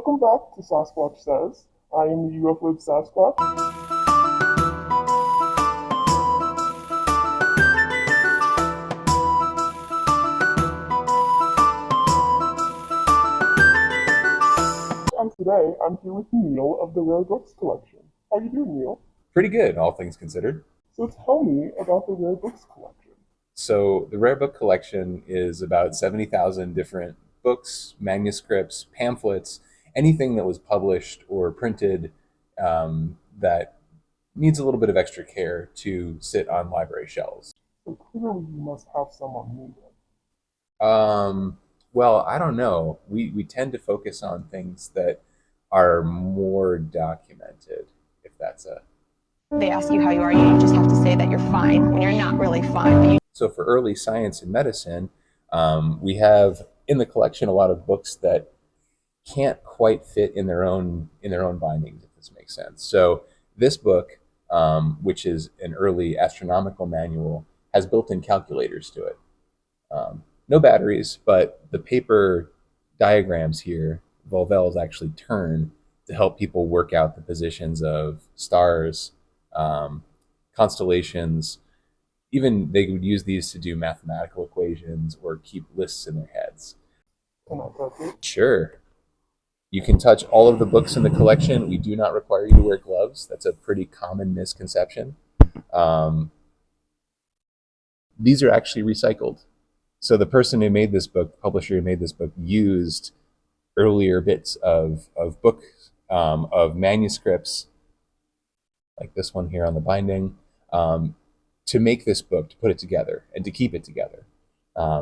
Welcome back to SASCwatch Says. I am the UFLib SASCwatch. And today I'm here with Neil of the Rare Books Collection. How you doing, Neil? Pretty good, all things considered. So tell me about the Rare Books Collection. So the Rare Book Collection is about 70,000 different books, manuscripts, pamphlets, anything that was published or printed that needs a little bit of extra care to sit on library shelves. So clearly you must have some on me Well, I don't know. We tend to focus on things that are more documented, if that's a... They ask you how you are, you just have to say that you're fine when you're not really fine. So for early science and medicine, we have in the collection a lot of books that can't quite fit in their own bindings, if this makes sense. So this book, which is an early astronomical manual, has built-in calculators to it. No batteries, but the paper diagrams here, volvels actually turn to help people work out the positions of stars, constellations. Even they would use these to do mathematical equations or keep lists in their heads. Can I touch it? Sure. You can touch all of the books in the collection. We do not require you to wear gloves. That's a pretty common misconception. These are actually recycled. So the person who made this book, the publisher who made this book, used earlier bits of books, of manuscripts, like this one here on the binding, to make this book, to put it together, and to keep it together.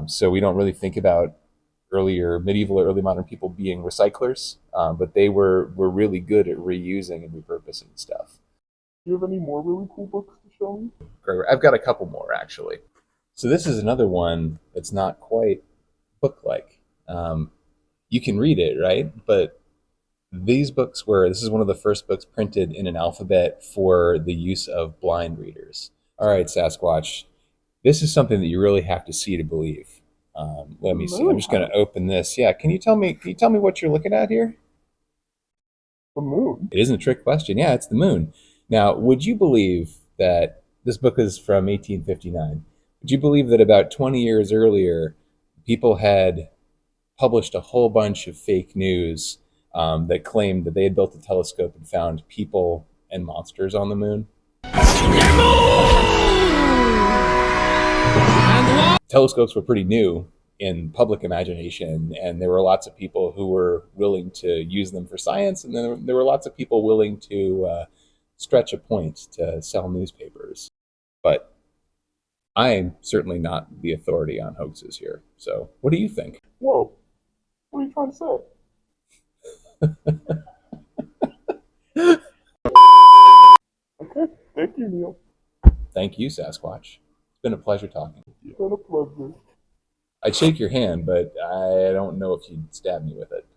So we don't really think about earlier medieval or early modern people being recyclers, but they were really good at reusing and repurposing stuff. Do you have any more really cool books to show me? I've got a couple more, actually. So this is another one that's not quite book-like. You can read it, right? But this is one of the first books printed in an alphabet for the use of blind readers. All right, SASCwatch, this is something that you really have to see to believe. Let me see. I'm just going to open this. Yeah, can you tell me what you're looking at here? The moon. It isn't a trick question. Yeah, it's the moon. Now, would you believe that this book is from 1859? Would you believe that about 20 years earlier, people had published a whole bunch of fake news that claimed that they had built a telescope and found people and monsters on the moon? Telescopes were pretty new in public imagination, and there were lots of people who were willing to use them for science, and then there were lots of people willing to stretch a point to sell newspapers. But I'm certainly not the authority on hoaxes here. So what do you think? Whoa. What are you trying to say? Okay, thank you, Neil. Thank you, SASCwatch. It's been a pleasure talking. It's been a pleasure. I'd shake your hand, but I don't know if you'd stab me with it.